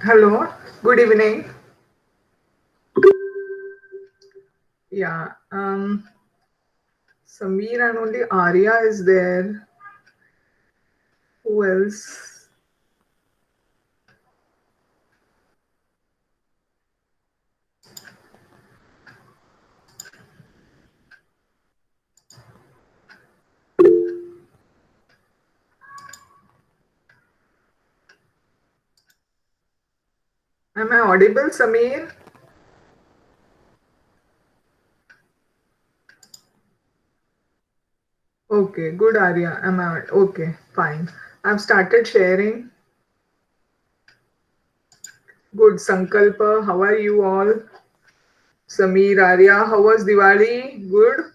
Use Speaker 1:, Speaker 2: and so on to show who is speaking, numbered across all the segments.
Speaker 1: Hello, good evening. Yeah, Samir and only Arya is there. Who else? Am I audible, Samir? Okay, good, Arya. Am I okay? Fine. I've started sharing. Good, Sankalpa. How are you all? Samir, Arya, how was Diwali? Good.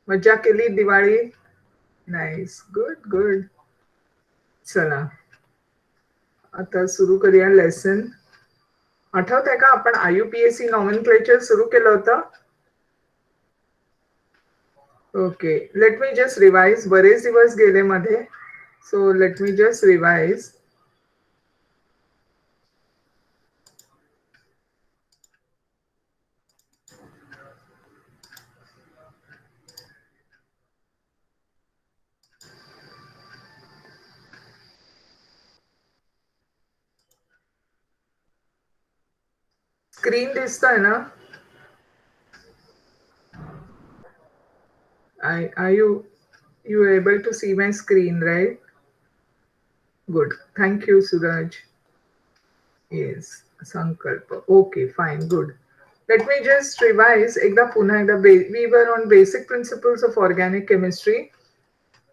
Speaker 1: मजा केली Diwali. Nice. Good, good. चला आता सुरू करूया lesson. आठवत आहे का आपण IUPAC नॉमेनक्लेचर सुरू केलं होतं. Okay, let me just revise. बरेच दिवस गेले मध्ये, so let me just revise. Screen दिसतोय ना? Are you able to see my screen, right? Good. Thank you, Suraj. Yes, Sankalpa. Okay, fine, good. Let me just revise. We were on basic principles of organic chemistry.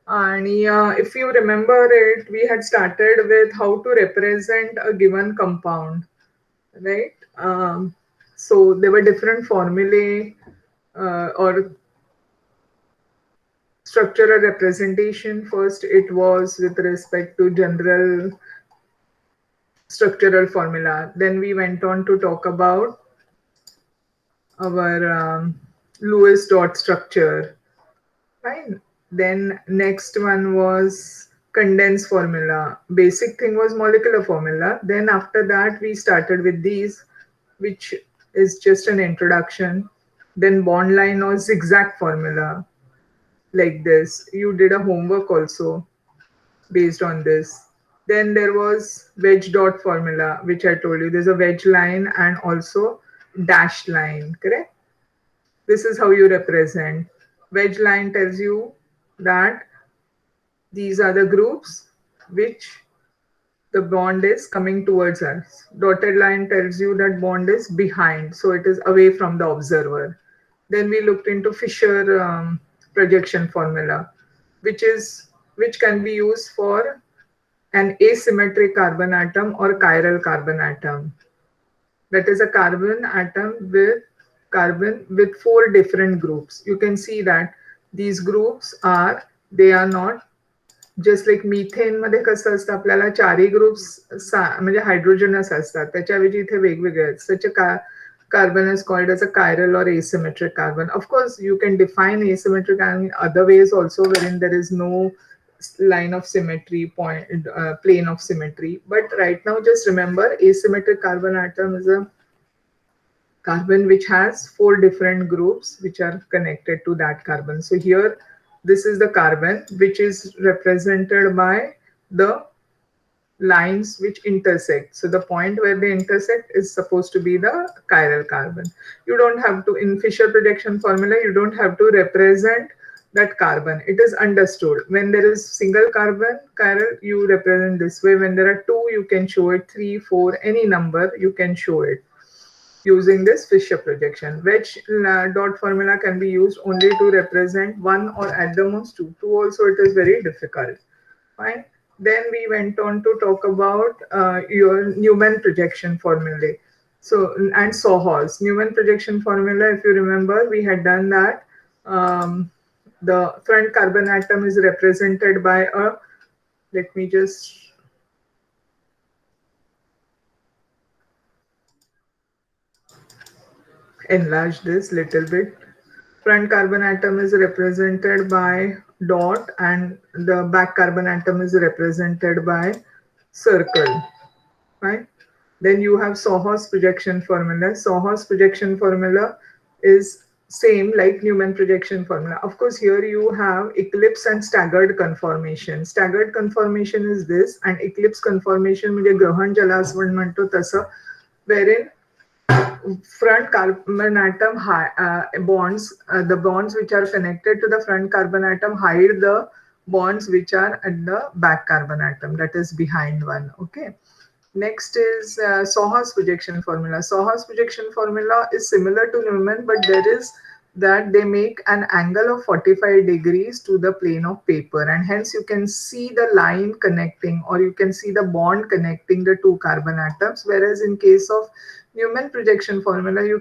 Speaker 1: And if you remember it, we had started with how to represent a given compound, right? So there were different formulae or structural representation. First, it was with respect to general structural formula. Then we went on to talk about our Lewis dot structure. Fine. Then next one was condensed formula. Basic thing was molecular formula. Then after that we started with these, which is just an introduction. Then bond line or zigzag formula, like this. You did a homework also based on this. Then there was wedge dot formula, which I told you. There's a wedge line and also dashed line, correct? This is how you represent. Wedge line tells you that these are the groups which the bond is coming towards us. Dotted line tells you that bond is behind, so it is away from the observer. Then we looked into Fischer projection formula, which can be used for an asymmetric carbon atom or chiral carbon atom. That is a carbon with four different groups. You can see that these groups they are not just like methane मध्ये कसं असतं आपल्याला चारही groups म्हणजे हायड्रोजनस असतात, त्याच्याऐवजी इथे वेगवेगळे आहेत. सच अ carbon is called as a chiral or asymmetric carbon. Of course, you can define asymmetric carbon in other ways also, wherein there is no line of symmetry, plane of symmetry. But right now, just remember, asymmetric carbon atom is a carbon which has four different groups which are connected to that carbon. So here, this is the carbon which is represented by the lines which intersect. So the point where they intersect is supposed to be the chiral carbon. You don't have to, in Fischer projection formula, you don't have to represent that carbon. It is understood. When there is single carbon chiral, you represent this way. When there are two, you can show it, 3, 4, any number, you can show it using this Fischer projection. Wedge dot formula can be used only to represent one or at the most two. Two also it is very difficult. Fine. Then we went on to talk about your Newman projection formulae. So, and Sawhorse. Newman projection formula, if you remember, we had done that. The front carbon atom is represented by a, let me just enlarge this little bit. Front carbon atom is represented by dot and the back carbon atom is represented by circle. Fine. Then you have Sawhorse projection formula. Sawhorse projection formula is same like Newman projection formula. Of course, here you have eclipse and staggered conformation. Staggered conformation is this, and eclipse conformation म्हणजे ग्रहण ज्याला आपण म्हणतो तसं, wherein front carbon atom bonds, the bonds which are connected to the front carbon atom hide the bonds which are at the back carbon atom, that is behind one. Okay. Next is Sawhorse projection formula. Sawhorse projection formula is similar to Newman, but there is that they make an angle of 45 degrees to the plane of paper, and hence you can see the line connecting, or you can see the bond connecting the two carbon atoms, whereas in case of Newman projection formula you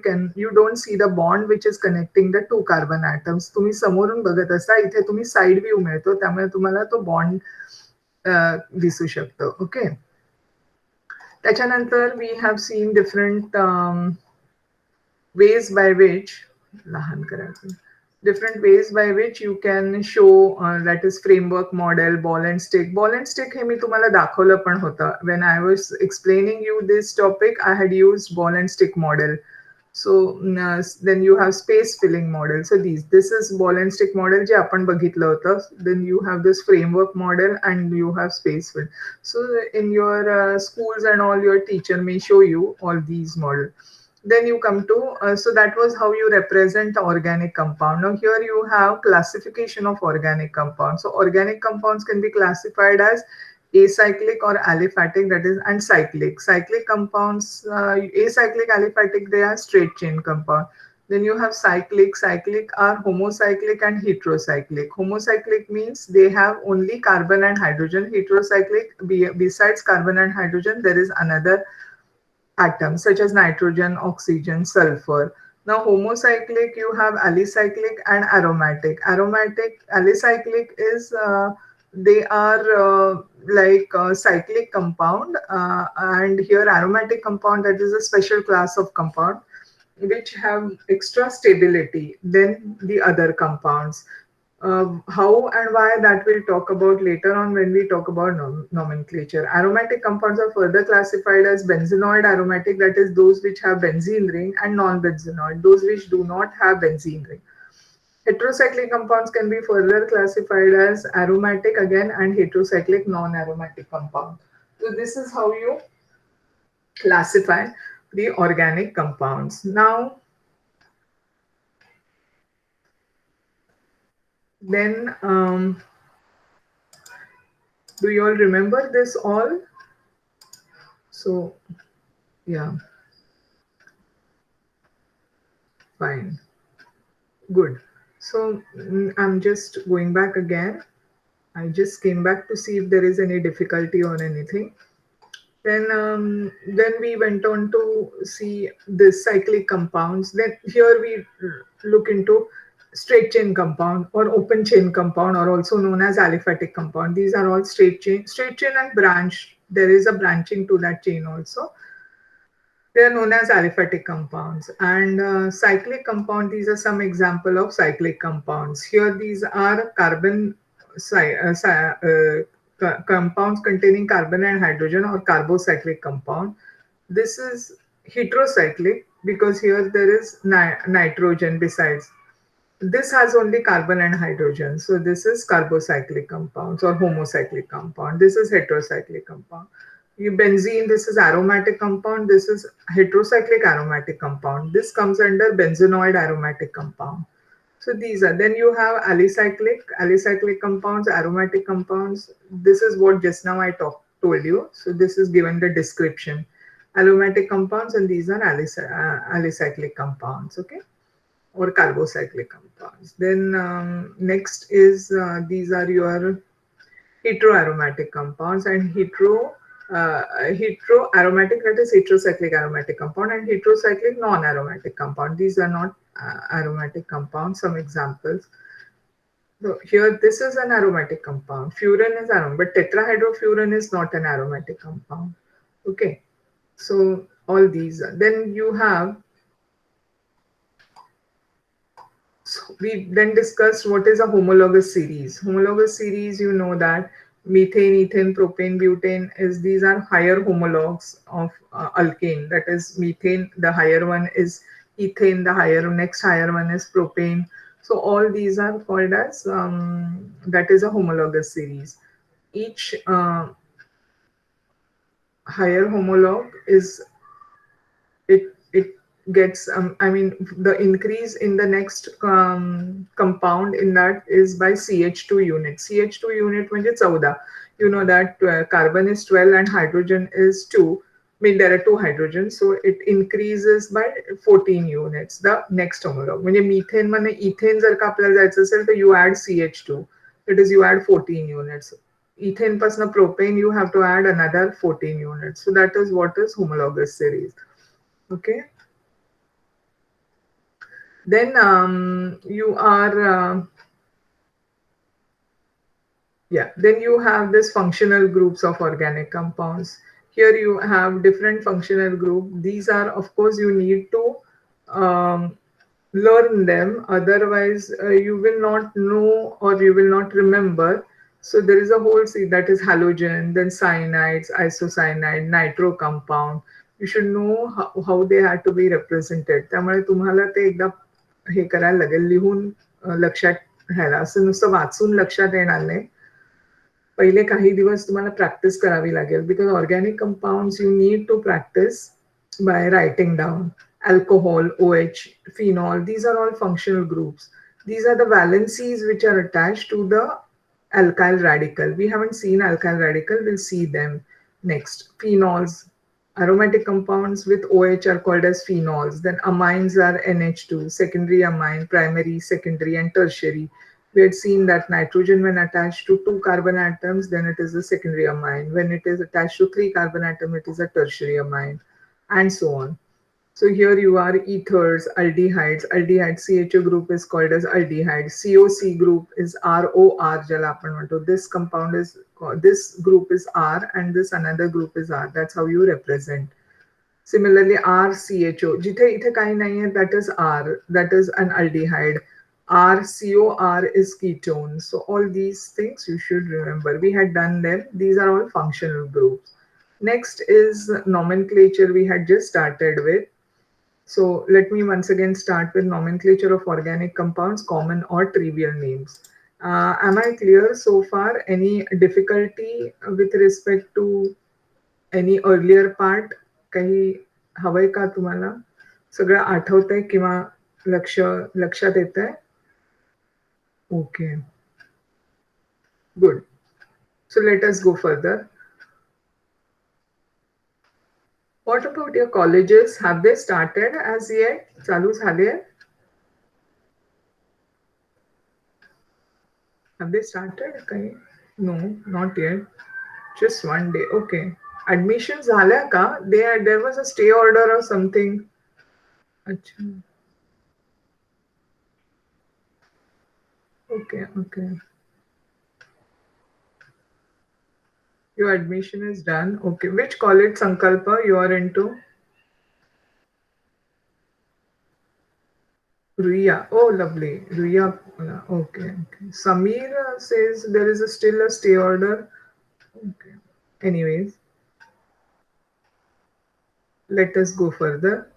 Speaker 1: don't see the bond which is connecting the two carbon atoms. तुम्ही समोरून बघत असता, इथे तुम्ही side view मिळतो, त्यामुळे तुम्हाला तो बॉन्ड दिसू शकतो. ओके. त्याच्यानंतर we have seen different ways by which different ways by which you can show that is framework model, ball and stick. Ball and stick हे मी तुम्हाला दाखवलं पण होतं. When I was explaining you this topic, I had used ball and stick model. So then you have space filling model. So this is ball and stick model जे आपण बघितलं होतं. Then you have this framework model and you have space fill. So in your schools and all, your teacher may show you all these models. Then you come to, so that was how you represent organic compound. Now here you have classification of organic compounds. So organic compounds can be classified as acyclic or aliphatic, that is, and cyclic. Cyclic compounds, acyclic, aliphatic, they are straight chain compound. Then you have cyclic. Cyclic are homocyclic and heterocyclic. Homocyclic means they have only carbon and hydrogen. Heterocyclic, besides carbon and hydrogen, there is another atoms such as nitrogen, oxygen, sulfur. Now homocyclic, you have alicyclic and aromatic. Alicyclic is they are like a cyclic compound, and here aromatic compound, that is a special class of compound which have extra stability than the other compounds. How and why, that we'll talk about later on when we talk about nomenclature. Aromatic compounds are further classified as benzenoid aromatic, that is those which have benzene ring, and non-benzenoid, those which do not have benzene ring. Heterocyclic compounds can be further classified as aromatic again and heterocyclic non-aromatic compound. So this is how you classify the organic compounds. Now, then do you all remember this all? So yeah, fine, good. So I'm just going back again. I just came back to see if there is any difficulty or anything. Then we went on to see the cyclic compounds. Then here we look into straight chain compound or open chain compound, or also known as aliphatic compound. These are all straight chain and branch. There is a branching to that chain also. They are known as aliphatic compounds. And cyclic compound, these are some example of cyclic compounds. Here these are compounds containing carbon and hydrogen, or carbocyclic compound. This is heterocyclic because here there is nitrogen besides. This has only carbon and hydrogen. So this is carbocyclic compounds or homocyclic compound. This is heterocyclic compound. Benzene, this is aromatic compound. This is heterocyclic aromatic compound. This comes under benzenoid aromatic compound. So these are, then you have alicyclic compounds, aromatic compounds. This is what just now I told you. So this is given the description. Aromatic compounds, and these are alicyclic compounds, okay, or carbocyclic compounds. Then next is these are your heteroaromatic compounds, and heteroaromatic, that is heterocyclic aromatic compound, and heterocyclic non-aromatic compound. These are not aromatic compounds. Some examples. So here this is an aromatic compound. Furan is aromatic, but tetrahydrofuran is not an aromatic compound. Okay. So all these. Then you have. So we then discussed what is a homologous series. Homologous series, you know that methane, ethane, propane, butane is these are higher homologs of alkane. That is methane, the higher one is ethane, the next higher one is propane. So all these are called as that is a homologous series. Each higher homolog is it gets I mean the increase in the next compound in that is by CH2 unit. CH2 unit म्हणजे 14. You know that carbon is 12 and hydrogen is 2. I mean there are two hydrogens, so it increases by 14 units. The next homolog म्हणजे methane मध्ये ethane जर का आपल्याला जायचं असेल तर you add CH2. It is you add 14 units. Ethane पासून propane you have to add another 14 units. So that is what is homologous series. Okay, then you are then you have this functional groups of organic compounds. Here you have different functional group. These are, of course, you need to learn them, otherwise you will not know or you will not remember. So there is a whole series that is halogen, then cyanides, isocyanide, nitro compound. You should know how they have to be represented. त्यामुळे तुम्हाला ते एकदा हे करायला लागेल, लिहून लक्षात घ्यायला. असं नुसतं वाचून लक्षात येणार नाही. पहिले काही दिवस तुम्हाला प्रॅक्टिस करावी लागेल, because organic compounds you need to practice by writing down. Alcohol, OH, phenol, these are all functional groups. These are the valencies which are attached to the alkyl radical. We haven't seen alkyl radical, we'll see them next. Phenols, aromatic compounds with OH are called as phenols. Then amines are NH2, secondary amine, primary, secondary, and tertiary. We had seen that nitrogen, when attached to 2 carbon atoms, then it is a secondary amine. When it is attached to 3 carbon atom, it is a tertiary amine, and so on. So here you are ethers, aldehydes. Aldehyde CHO group is called as aldehyde. COC group is ROR ज्याला आपण म्हणतो. This compound is this group is R and this another group is R. That's how you represent. Similarly, RCHO जिथे इथे काही नाही आहे, that is R. That is an aldehyde. RCOR is ketone. So all these things you should remember. We had done them. These are all functional groups. Next is nomenclature we had just started with. So let me once again start with nomenclature of organic compounds, common or trivial names. Am I clear so far? Any difficulty with respect to any earlier part? काही हवंय का तुम्हाला? सगळं आठवतंय किंवा लक्षात येतंय? Okay, good. So let us go further. What about your colleges? Have they started as yet? चालू झाले? Have they started? No, not yet. Just one day. Okay. Admissions झाल्या का? There was a stay order or something. अच्छा. Okay. Your admission is done. Okay. Which college, Sankalpa, you are into? Ruia. Oh, lovely. Ruia. Okay. Samir says there is still a stay order. Okay. Anyways, let us go further.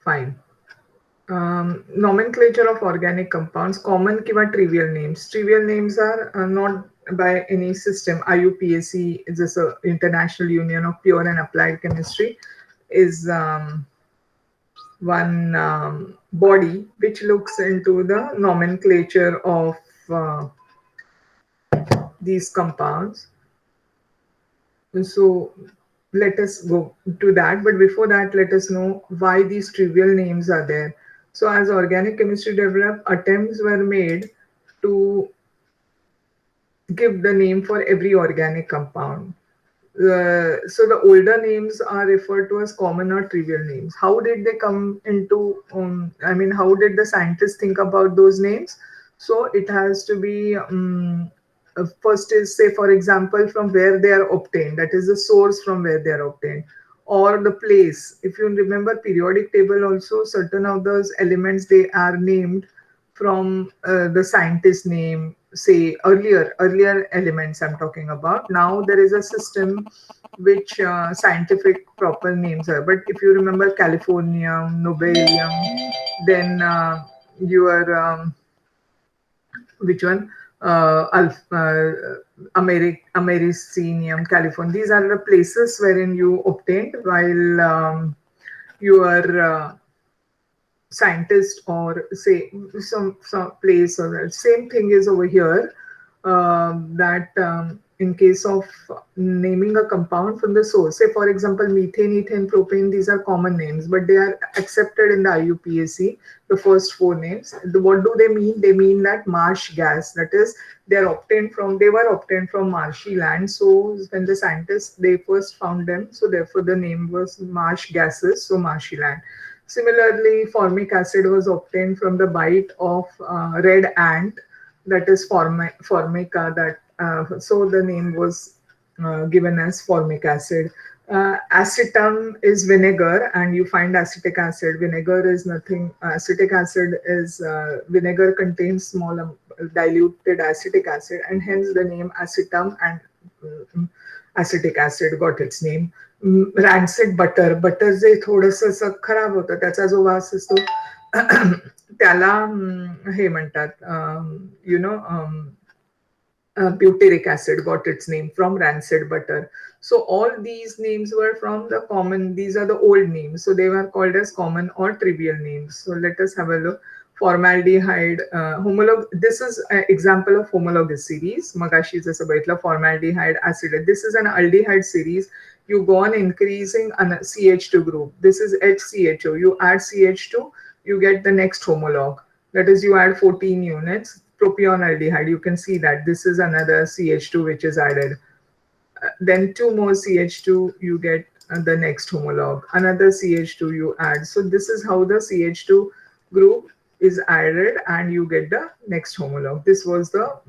Speaker 1: Fine. Nomenclature of organic compounds, common kiva trivial names. Trivial names are not by any system. IUPAC is this International Union of Pure and Applied Chemistry is one body which looks into the nomenclature of these compounds. So let us go to that. But before that, let us know why these trivial names are there. So as organic chemistry developed, attempts were made to give the name for every organic compound. So the older names are referred to as common or trivial names. How did they come into, how did the scientists think about those names? So it has to be, first is, say, for example, from where they are obtained, that is the source from where they are obtained, or the place. If you remember periodic table also, certain of those elements, they are named from the scientist name, say earlier elements I'm talking about. Now there is a system which scientific proper names are. But if you remember Californium, Nobelium, then your which one? Americinium, California. These are the places wherein you obtained while you are scientist, or say some place, or the same thing is over here, that in case of naming a compound from the source, say for example methane, ethane, propane, these are common names, but they are accepted in the Iupac, the first four names. What do they mean? They mean that marsh gas, that is, they were obtained from marshy land. So when the scientists, they first found them, so therefore the name was marsh gases, so marshy land. Similarly, formic acid was obtained from the bite of red ant, that is formica. So the name was given as formic acid. Acetum is vinegar, and you find acetic acid. Vinegar is nothing. Acetic acid is vinegar contains small diluted acetic acid, and hence the name acetum and acetic acid got its name. Rancid butter जे थोडस असं खराब होतं, त्याचा जो वास असतो त्याला हे म्हणतात, you know, butyric acid got its name from rancid butter. So all these names were from the common, these are the old names. So they were called as common or trivial names. So let us have a look. Formaldehyde, homolog. This is an example of homologous series. Magashi जसं बघितलं formaldehyde acid. This is an aldehyde series. You go on increasing a CH2 group. This is HCHO. You add CH2, you get the next homolog. That is, you add 14 units. Propion aldehyde, you can see that this is another CH2 which is added. Then two more CH2, you get the next homolog. Another CH2 you add. So this is how the CH2 group is added and you get the next homolog. This was the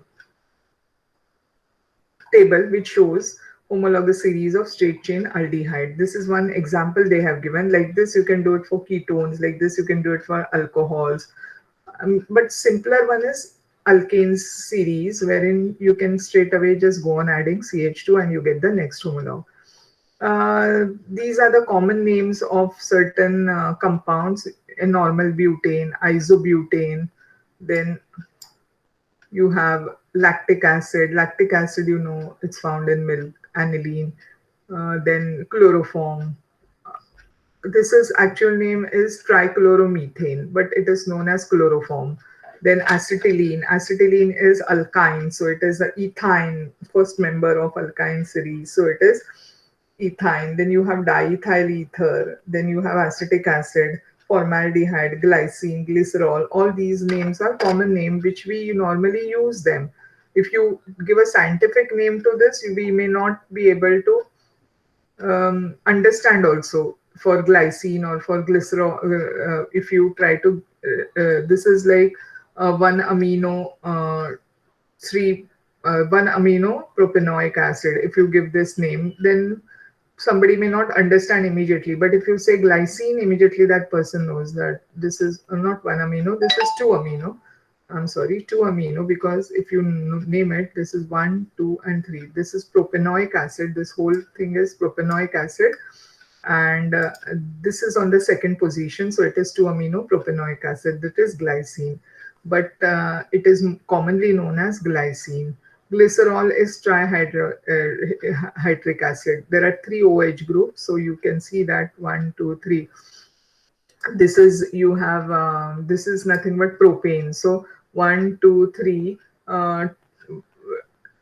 Speaker 1: table which shows homologous series of straight chain aldehyde. This is one example they have given. Like this, you can do it for ketones. Like this, you can do it for alcohols. But simpler one is alkanes series, wherein you can straight away just go on adding CH2 and you get the next homolog. These are the common names of certain compounds: a normal butane, isobutane. Then you have lactic acid. Lactic acid, you know, it's found in milk, aniline. Then chloroform. This is actual name is trichloromethane, but it is known as chloroform. Then acetylene. Acetylene is alkyne, so it is the ethyne, first member of alkyne series. So it is ethyne. Then you have diethyl ether. Then you have acetic acid, formaldehyde, glycine, glycerol. All these names are common names which we normally use them. If you give a scientific name to this, we may not be able to understand also. For glycine or for glycerol, if you try to, this is like one amino one amino propanoic acid. If you give this name, then somebody may not understand immediately. But if you say glycine, immediately that person knows that this is not one amino, this is two amino. I'm sorry, 2 amino, because if you name it, this is 1, 2, and 3. This is propanoic acid. This whole thing is propanoic acid. And this is on the second position. So it is 2 amino propanoic acid. That is glycine. But it is commonly known as glycine. Glycerol is trihydric acid. There are 3 OH groups. So you can see that 1, 2, 3. This is, you have, this is nothing but propane. So 1, 2, 3,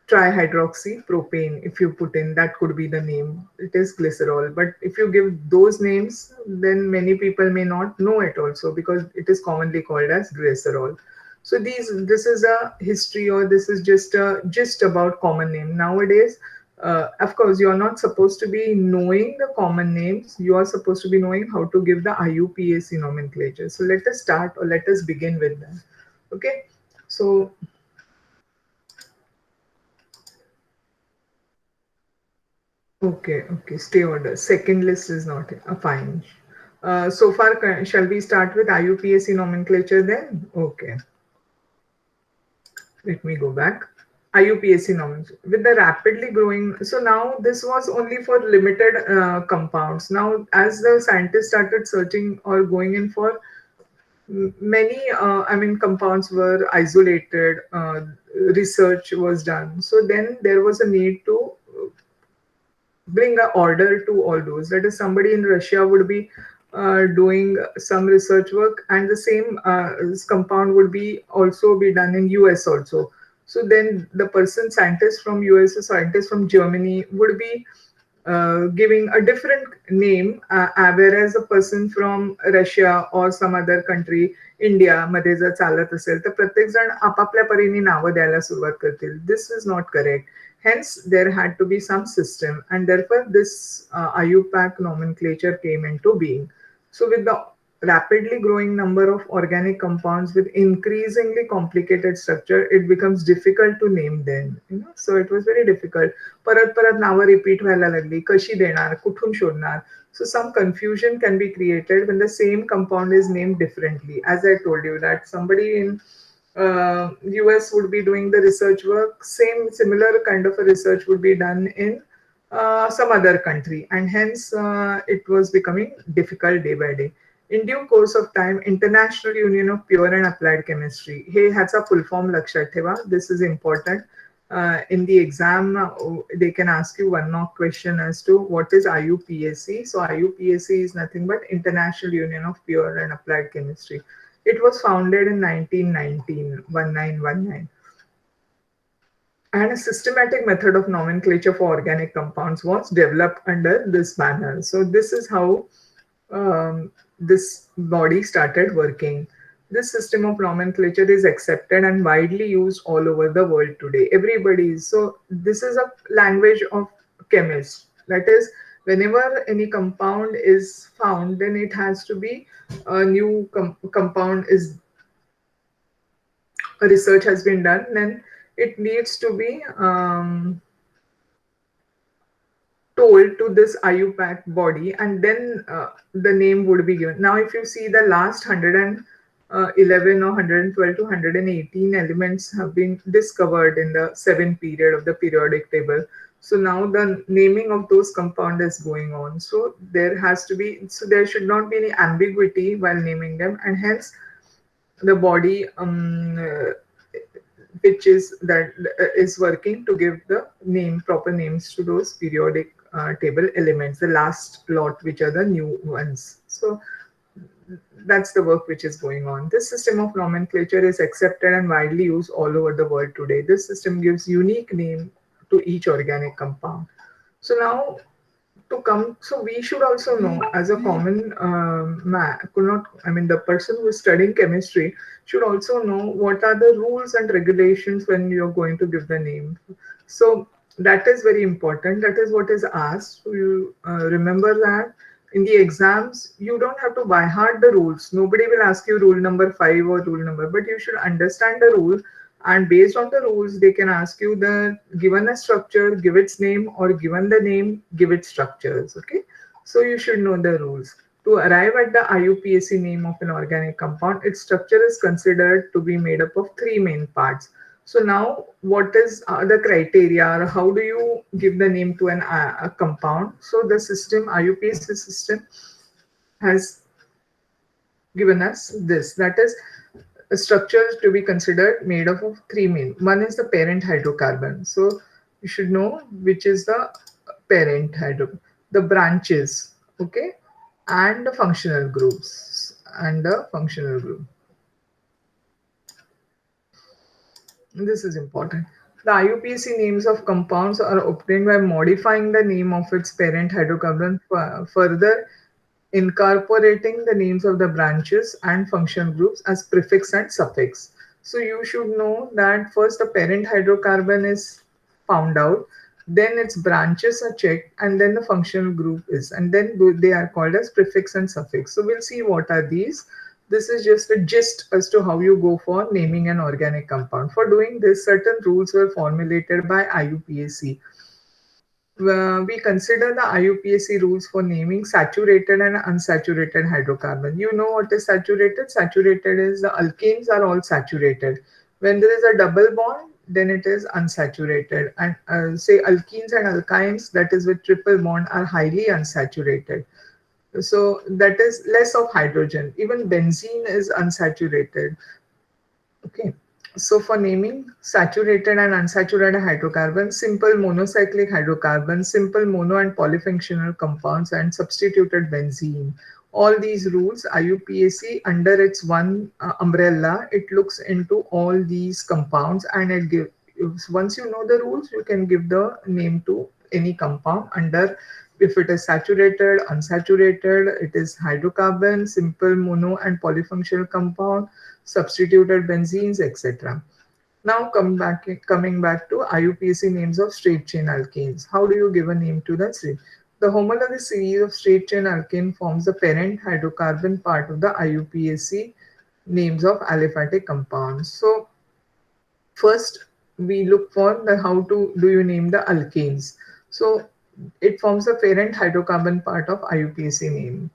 Speaker 1: trihydroxy propane. If you put in, that could be the name. It is glycerol. But if you give those names, then many people may not know it also, because it is commonly called as glycerol. So this is a history, or this is just a gist about common name. Nowadays, of course, you are not supposed to be knowing the common names. You are supposed to be knowing how to give the Iupac nomenclature. So let us start, or let us begin with that. Okay. So okay, stay order. Second list is not fine. So far, shall we start with Iupac nomenclature then? Okay. Let me go back. IUPAC nomenclature with the rapidly growing. So now this was only for limited compounds. Now, as the scientists started searching or going in for many, compounds were isolated. Research was done. So then there was a need to bring a order to all those. That is, somebody in Russia would be doing some research work, and the same compound would be also be done in US also. So then the person, scientist from US, a scientist from Germany, would be giving a different name, whereas a person from Russia or some other country, India मध्ये जर चालत असेल तर प्रत्येक जण आपापल्या परीने नावं द्यायला सुरुवात करतील. This is not correct. Hence, there had to be some system, and therefore this Iupac nomenclature came into being. So, with the rapidly growing number of organic compounds with increasingly complicated structure, it becomes difficult to name them. So it was very difficult. परत परत नावं repeat व्हायला लागली, कशी देणार, कुठून शोधणार. So some confusion can be created when the same compound is named differently. As I told you that somebody in US would be doing the research work, similar kind of a research would be done in some other country, and hence it was becoming difficult day by day. In due course of time, International Union of Pure and Applied Chemistry, हे ह्याचा full form लक्षात ठेवा. This is important. In the exam, they can ask you one more question as to what is IUPAC. So IUPAC is nothing but International Union of Pure and Applied Chemistry. It was founded in 1919, 1919. And a systematic method of nomenclature for organic compounds was developed under this banner. So this is how this body started working. This system of nomenclature is accepted and widely used all over the world today. Everybody is. So this is a language of chemists. That is, whenever any compound is found, then it has to be a new compound is research has been done, then it needs to be told to this Iupac body, and then the name would be given. Now, if you see the last 111 or 112 to 118 elements have been discovered in the 7 period of the periodic table. So now the naming of those compound is going on. So there has to be, so there should not be any ambiguity while naming them, and hence the body which is that is working to give the proper names to those periodic table elements, the last lot which are the new ones. So that's the work which is going on. This system of nomenclature is accepted and widely used all over the world today. This system gives unique name to each organic compound. So now so we should also know, as a common the person who is studying chemistry should also know what are the rules and regulations when you're going to give the name. So that is very important. That is what is asked. So you remember that in the exams, you don't have to by heart the rules. Nobody will ask you rule number 5 or rule number, but you should understand the rule, and based on the rules they can ask you the given a structure, give its name, or given the name, give its structures. Okay, so you should know the rules. To arrive at the IUPAC name of an organic compound, its structure is considered to be made up of 3 main parts. So now what is the criteria, or how do you give the name to a compound? So the system, IUPAC system, has given us this, that is, a structure to be considered made up of 3 main. One is the parent hydrocarbon. So you should know which is the parent hydrocarbon, the branches, okay, and the functional groups, and the functional group. This is important. The IUPAC names of compounds are obtained by modifying the name of its parent hydrocarbon, further incorporating the names of the branches and functional groups as prefix and suffix. So you should know that first the parent hydrocarbon is found out, then its branches are checked, and then the functional group is, and then they are called as prefix and suffix. So we'll see what are these. This is just a gist as to how you go for naming an organic compound. For doing this, certain rules were formulated by IUPAC. We consider the IUPAC rules for naming saturated and unsaturated hydrocarbon. You know what is saturated? Saturated is the alkanes are all saturated, When there is a double bond, then it is unsaturated. And say alkenes and alkynes, that is with triple bond, are highly unsaturated. So that is less of hydrogen. Even benzene is unsaturated. Okay. So for naming saturated and unsaturated hydrocarbons, simple monocyclic hydrocarbons, simple mono and polyfunctional compounds, and substituted benzene. All these rules, IUPAC under its one umbrella, it looks into all these compounds, and it gives, once you know the rules, you can give the name to any compound under, if it is saturated, unsaturated, it is hydrocarbon, simple mono and polyfunctional compound, substituted benzenes, etc. Now coming back to IUPAC names of straight chain alkanes. How do you give a name to that series? The homologous series of straight chain alkane forms the parent hydrocarbon part of the IUPAC names of aliphatic compounds. So first we look for the how to do you name the alkanes. So it forms the parent hydrocarbon part of IUPAC name.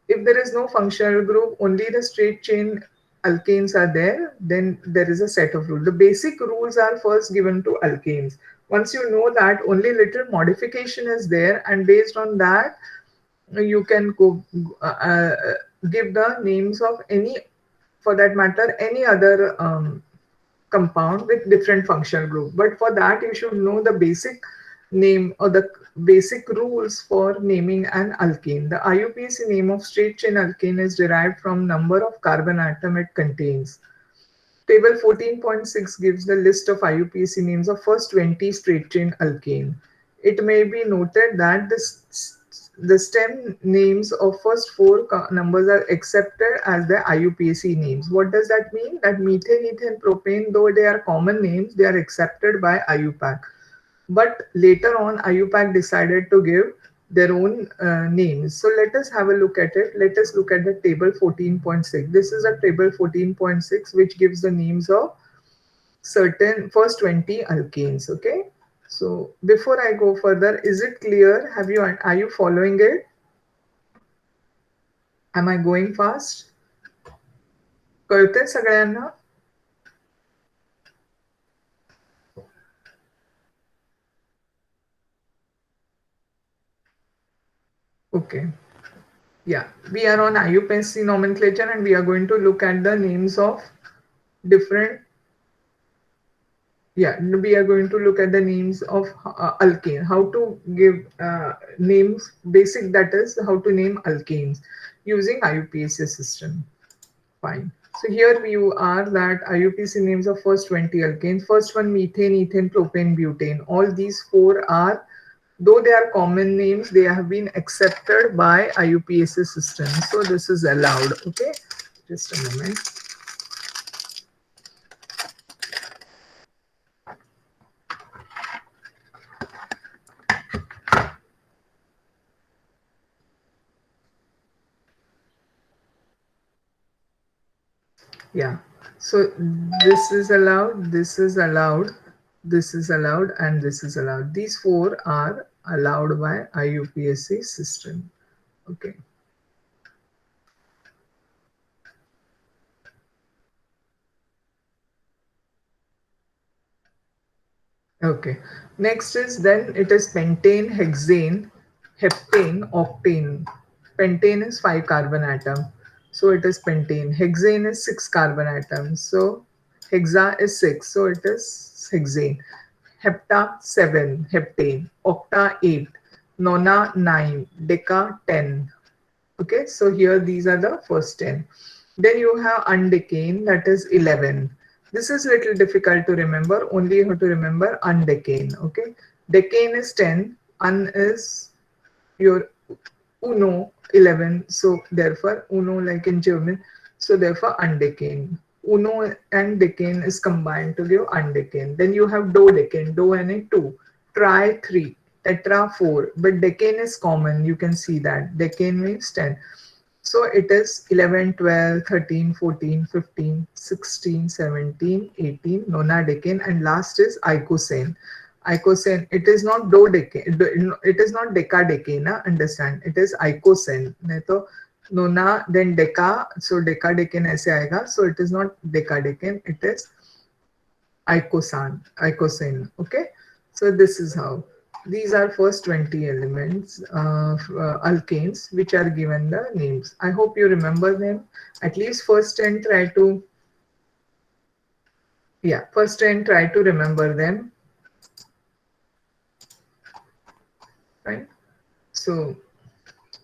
Speaker 1: If there is no functional group, only the straight chain alkanes are there, then there is a set of rules. The basic rules are first given to alkanes. Once you know that, only little modification is there, and based on that, you can go give the names of any, for that matter, any other compound with different functional group. But for that, you should know the basic name or the basic rules for naming an alkane. The IUPAC name of straight chain alkane is derived from number of carbon atom it contains. Table 14.6 gives the list of IUPAC names of first 20 straight chain alkane. It may be noted that the stem names of first four numbers are accepted as the IUPAC names. What does that mean? That methane, ethane, propane, though they are common names, they are accepted by Iupac. But later on, Iupac decided to give their own names. So let us have a look at it. Let us look at the table 14.6. This is a table 14.6 which gives the names of certain first 20 alkanes. Okay. So before I go further, is it clear? Are you following it? Am I going fast? कळतंय सगळ्यांना? Okay. Yeah, we are on IUPAC nomenclature, and we are going to look at the names of different. Yeah, we are going to look at the names of alkane. How to give names, basic, that is how to name alkanes using IUPAC system. Fine. So here you are that IUPAC names of first 20 alkanes. First one, methane, ethane, propane, butane. All these four are, though they are common names, they have been accepted by IUPAC system. So this is allowed. Okay, just a moment. Yeah, so this is allowed, this is allowed, this is allowed, and this is allowed. These four are allowed by IUPAC system. Okay. Okay. Next is then it is pentane, hexane, heptane, octane. Pentane is 5 carbon atom. So it is pentane. Hexane is 6 carbon atoms. So hexa is 6. So it is hexane. Hepta 7, heptane. Octa 8. Nona 9. Deca 10. Okay, so here these are the first 10. Then you have undecane, that is 11. This is little difficult to remember. Only you have to remember undecane. Okay, decane is 10. Un is your uno, 11. So therefore uno, like in German. So therefore undecane. Uno and decane is combined to give undecane. Then you have dodecane. Do and 2. Tri 3. Tetra 4. But decane is common. You can see that. Decane means 10. So it is 11, 12, 13, 14, 15, 16, 17, 18, nonadecane, and last is icosane. Icosane, it is not dodecane, it is not decadecane, understand, it is icosane. तो nona, then deca, so decadecane ऐसे आएगा, so it is not decadecane, it is icosane. Okay, so this is how these are first 20 elements of alkanes which are given the names. I hope you remember them. At least first 10 try to, yeah, first 10 try to remember them, right? So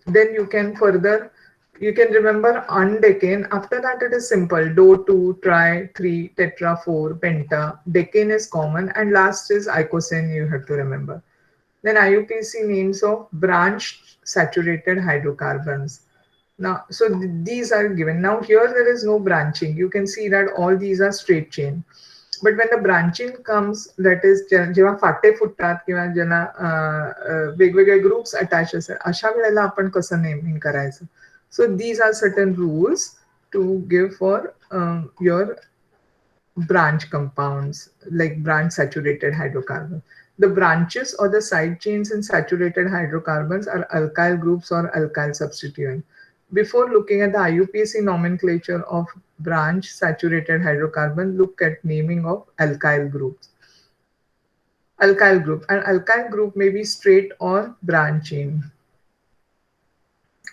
Speaker 1: then you can further, you can remember undecane. After that it is simple: do, 2, tri, 3, tetra, 4, penta. Decane is common, and last is icosane you have to remember. Then IUPC names of branched saturated hydrocarbons. Now, so these are given. Now here there is no branching. You can see that all these are straight chain. But when the branching comes, that is जेव्हा फाटे फुटतात किंवा ज्यांना वेगवेगळे groups attach असतात, अशा वेळेला आपण कसं नेमिंग करायचं. So these are certain rules to give for your branch compounds, like branch saturated hydrocarbon. The branches or the side chains in saturated hydrocarbons are alkyl groups or alkyl substituent. Before looking at the IUPAC nomenclature of branch saturated hydrocarbon, look at naming of alkyl groups. Alkyl group. An alkyl group may be straight or branching.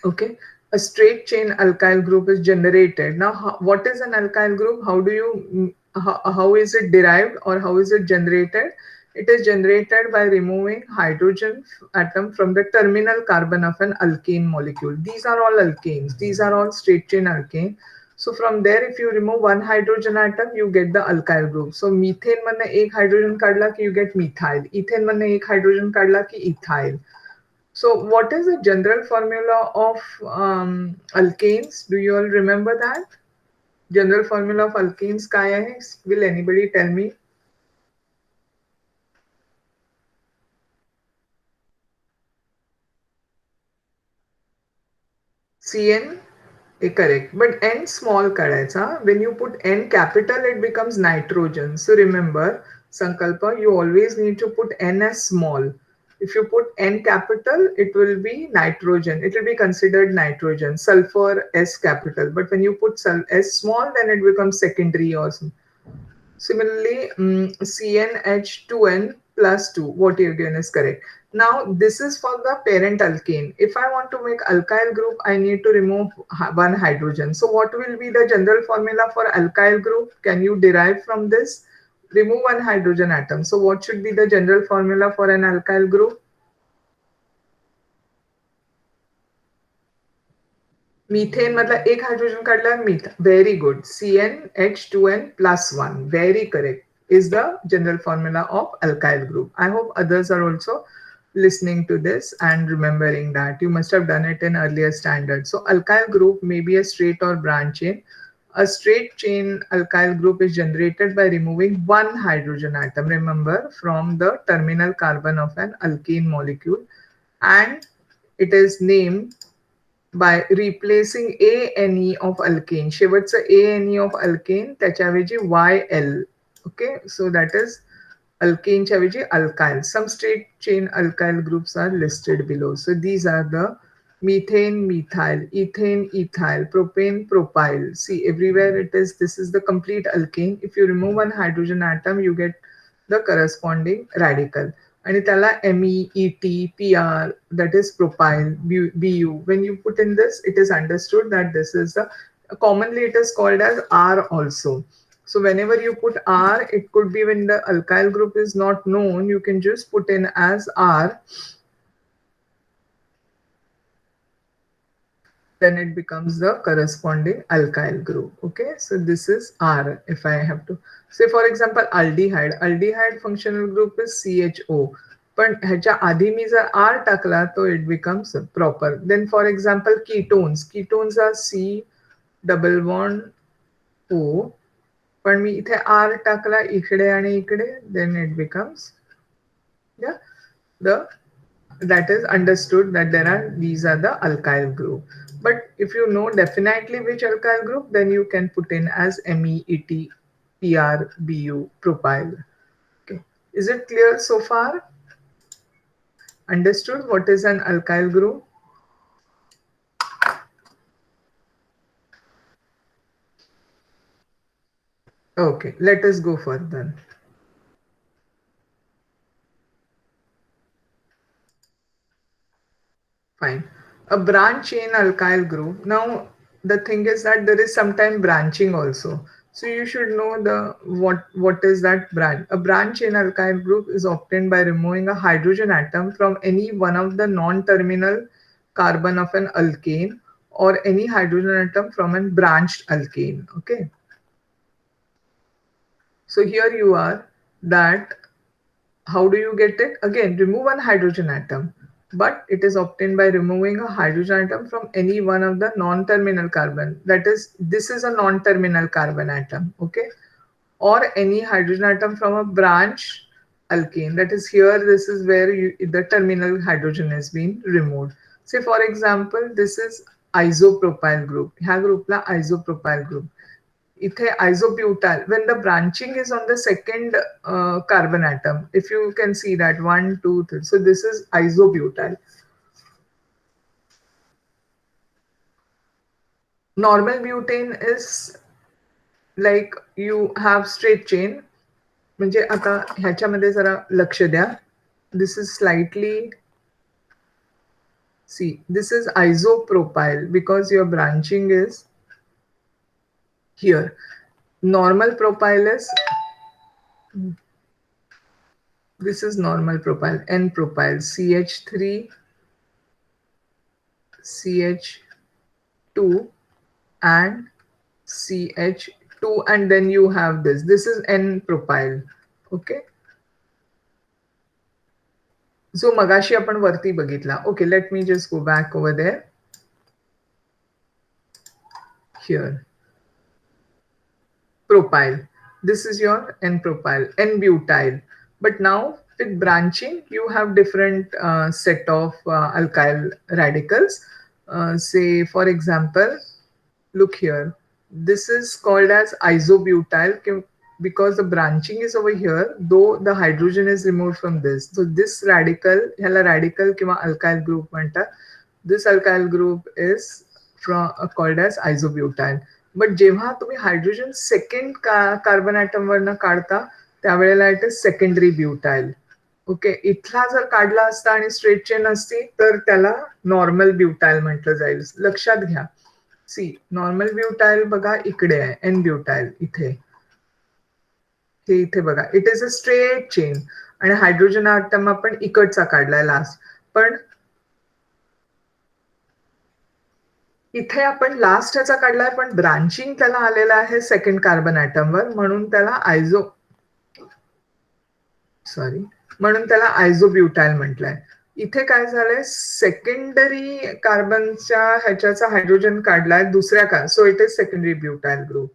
Speaker 1: Okay, a straight chain alkyl group is generated. Now, what is an alkyl group? How do you, how is it derived or how is it generated? It is generated by removing hydrogen atom from the terminal carbon of an alkane molecule. These are all alkanes. These are all straight chain alkane. So from there, if you remove one hydrogen atom, you get the alkyl group. So methane मधनं एक hydrogen काढला की you get methyl. Ethane मधनं एक hydrogen काढला की ethyl. So, what is the general formula of alkanes? Do you all remember that? General formula of alkanes kya hai? Will anybody tell me? CN, correct. But N small karaisa. When you put N capital, it becomes nitrogen. So remember, Sankalpa, you always need to put N as small. If you put N capital, it will be nitrogen. It will be considered nitrogen. Sulfur S capital. But when you put S small, then it becomes secondary or something. Similarly, CnH2n plus 2, what you're given is correct. Now, this is for the parent alkane. If I want to make alkyl group, I need to remove one hydrogen. So what will be the general formula for alkyl group? Can you derive from this? Remove one hydrogen atom. So what should be the general formula for an alkyl group? Methane मतलब एक hydrogen काढला myth. Very good. CnH2n plus 1. Very correct. Is the general formula of alkyl group. I hope others are also listening to this and remembering that. You must have done it in earlier standards. So alkyl group may be a straight or branch chain. A straight chain alkyl group is generated by removing one hydrogen atom, remember, from the terminal carbon of an alkane molecule, and it is named by replacing ANE of alkane. शेवटचं ANE of alkane त्याच्याऐवजी YL. Okay, so that is alkane च्या ऐवजी alkyl. Some straight chain alkyl groups are listed below. So these are the methane, methyl, ethane, ethyl, propane, propyl. See, everywhere it is, this is the complete alkane. If you remove one hydrogen atom, you get the corresponding radical. And त्याला Me, Et, Pr, that is propyl, Bu. When you put in this, it is understood that this is the, commonly it is called as R also. So whenever you put R, it could be when the alkyl group is not known, you can just put in as R. Then it becomes the corresponding alkyl group. Okay, so this is R. If I have to say, for example, aldehyde. Aldehyde functional group is CHO. पण ह्याच्या आधी मी जर R टाकला तो it becomes proper. Then for example, ketones. Ketones are C double bond O. पण मी इथे R टाकला इकडे आणि इकडे, then it becomes, yeah, the, that is understood that there are, these are the alkyl group. But if you know definitely which alkyl group, then you can put in as MEET, PR, BU, propyl. Okay, is it clear so far? Understood what is an alkyl group? Okay, let us go further. Fine. A branch chain alkyl group. Now the thing is that there is sometime branching also. So you should know the what is that branch. A branch chain alkyl group is obtained by removing a hydrogen atom from any one of the non-terminal carbon of an alkane or any hydrogen atom from a branched alkane. Okay. So here you are that how do you get it? Again, remove one hydrogen atom, but it is obtained by removing a hydrogen atom from any one of the non-terminal carbon. That is, this is a non-terminal carbon atom, okay? Or any hydrogen atom from a branch alkane. That is here, this is where the terminal hydrogen is being removed. Say for example, this is isopropyl group. ह्या ग्रुपला isopropyl group. इथे isobutyl, when the branching is on the second carbon atom, if you can see that 1 2 3, so this is isobutyl. Normal butane is like you have straight chain. म्हणजे आता ह्याच्यामध्ये जरा लक्ष द्या. This is slightly, see, this is isopropyl because your branching is here. Normal propyl is, this is normal propyl, N propyl, CH3, CH2 and CH2, and then you have this. This is N propyl. Okay. So magashi आपण वरती बघितला. Okay, let me just go back over there. Here. Propyl. This is your N propyl, N butyl. But now with branching, you have different set of alkyl radicals. Say for example, look here. This is called as isobutyl because the branching is over here, though the hydrogen is removed from this. So this radical, ह्याला radical किंवा alkyl group म्हणतात. This alkyl group is called as isobutyl. But जेव्हा तुम्ही hydrogen second carbon atom वरनं काढता त्यावेळेला it is secondary butyl. Okay, इथला जर काढला असता आणि स्ट्रेट चेन असती तर त्याला नॉर्मल ब्युटाईल म्हटलं जाईल. लक्षात घ्या. सी, नॉर्मल ब्युटाईल बघा इकडे आहे, एन ब्युटाईल इथे, हे इथे बघा, it is a straight chain आणि हायड्रोजन ॲटम आपण इकडचा काढलाय लास्ट. पण इथे आपण लास्ट ह्याचा काढलाय पण ब्रांचिंग त्याला आलेला आहे सेकंड कार्बन ॲटमवर, म्हणून त्याला म्हणून त्याला आयझोब्युटाईल म्हटलंय. इथे काय झालंय, सेकंडरी कार्बनच्या ह्याच्याचा हायड्रोजन काढलाय दुसऱ्या का, so it is secondary butyl group.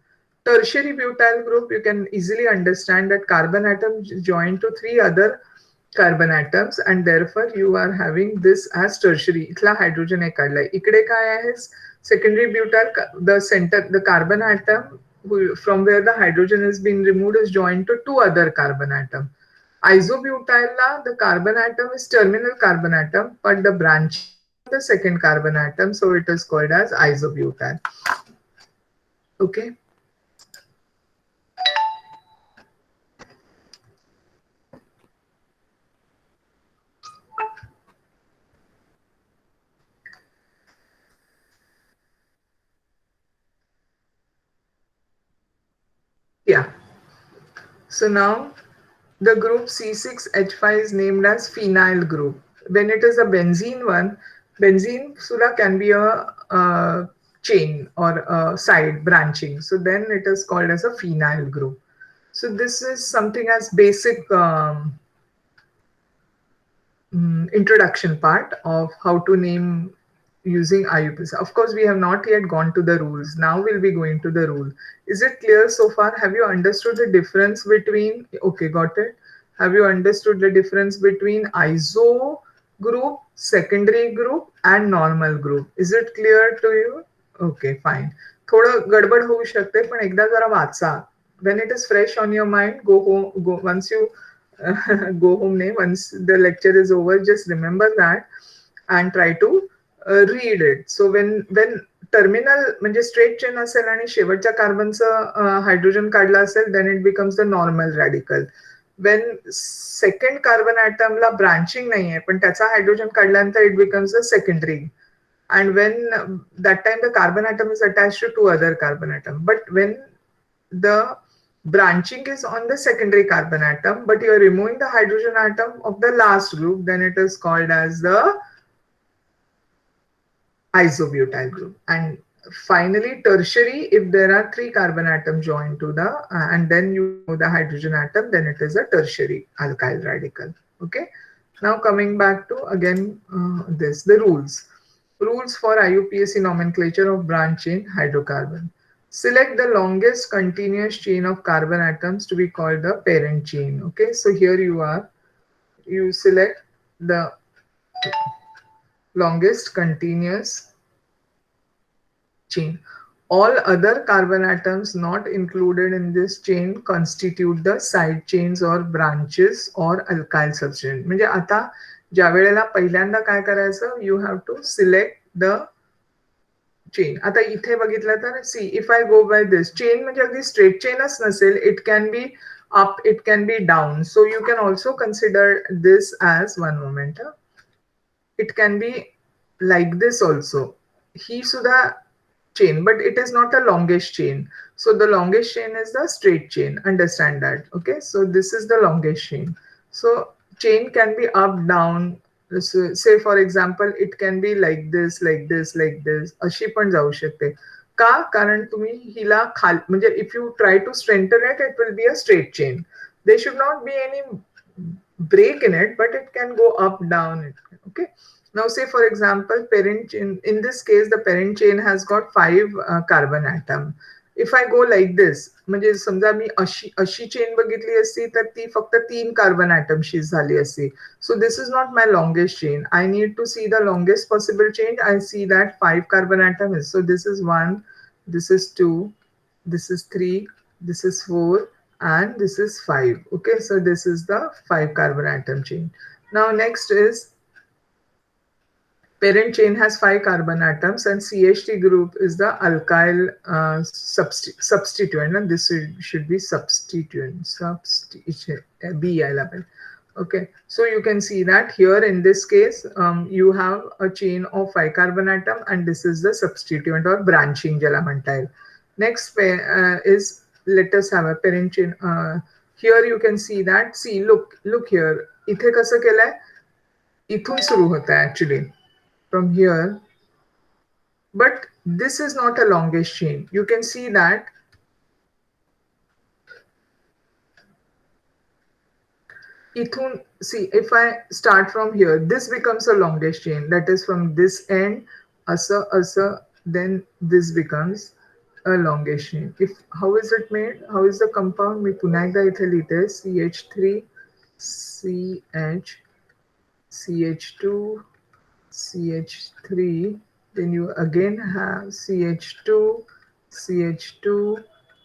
Speaker 1: Tertiary butyl group, you can easily understand that carbon atom joined to 3 other carbon atoms and therefore you are having this as tertiary. इथला hydrogen एक काढलाय. इकडे काय आहे, secondary butyl, the carbon atom from where the hydrogen is being removed is joined to 2 other carbon atom. Isobutyl la, the carbon atom is terminal carbon atom, but the branch the second carbon atom, so it is called as isobutyl. Okay. Yeah. So now the group C6H5 is named as phenyl group. When it is a benzene one, benzene sura can be a chain or a side branching. So then it is called as a phenyl group. So this is something as basic introduction part of how to name using Iupc. Of course, we have not yet gone to the rules. Now we'll be going to the rule. Is it clear so far? Have you understood the difference between, okay, got it. Have you understood the difference between iso group, secondary group and normal group? Is it clear to you? Okay, fine. थोडं गडबड होऊ शकते पण एकदा जरा वाचा. When it is fresh on your mind, go home, once you go home, once the lecture is over, just remember that and try to read it. So when terminal म्हणजे straight chain असेल आणि शेवटच्या कार्बनचं hydrogen काढला असेल, then it becomes the normal radical. when second carbon atom La branching नाही आहे पण त्याचा हायड्रोजन काढल्यानंतर it becomes a secondary. And when that time the carbon atom is attached to two other carbon atom. But when the branching is on the secondary carbon atom, but you are removing the hydrogen atom of the last group, then it is called as the isobutyl group. And finally, tertiary, if there are three carbon atoms joined to the, and then you remove the hydrogen atom, then it is a tertiary alkyl radical. Okay. Now coming back to again the rules. Rules for IUPAC nomenclature of branch chain hydrocarbon. Select the longest continuous chain of carbon atoms to be called the parent chain. Okay, so here you select the longest continuous chain. All other carbon atoms not included in this chain constitute the side chains or branches or alkyl substituent. म्हणजे आता ज्या वेळेला पहिल्यांदा काय करायचं, you have to select the chain. आता इथे बघितलं तर see if I go by this chain म्हणजे अगदी straight chainच नसेल, it can be up, it can be down. So you can also consider this as one moment. It can be like this also. He सुद्धा chain, but it is not a longest chain. So the longest chain is the straight chain. Understand that. Okay. So this is the longest chain. So chain can be up, down. So say for example, it can be like this, like this, like this. अशी पण जाऊ शकते. का? कारण तुम्ही हिला खाल म्हणजे if you try to strengthen it, it will be a straight chain. There should not be any break in it, but it can go up, down. Okay. Now say for example, parent chain, in this case, the parent chain has got 5 carbon atom. If I go like this, म्हणजे समजा मी अशी chain बघितली असती तर ती फक्त 3 carbon atom she झाली असती. So this is not my longest chain. I need to see the longest possible chain. I see that 5 carbon atom is. So this is 1, this is 2, this is 3, this is 4, and this is 5. Okay, so this is the 5 carbon atom chain. Now next is parent chain has 5 carbon atoms and CH3 group is the alkyl substituent, and this should be substituent, BI11. Okay, so you can see that here in this case you have a chain of 5 carbon atom and this is the substituent or branching ज्याला म्हणता येईल. Next is, let us have a parent chain. Here you can see that, see look here, इथे कसं केलंय, इथून सुरू होतं actually from here, but this is not a longest chain. You can see that ithun, see if I start from here, this becomes a longest chain, that is from this end asa, then this becomes a longest chain. If how is it made, how is the compound, मी पुन्हा एकदा इथे लिहिते, CH3 CH2 CH3, then you again have CH2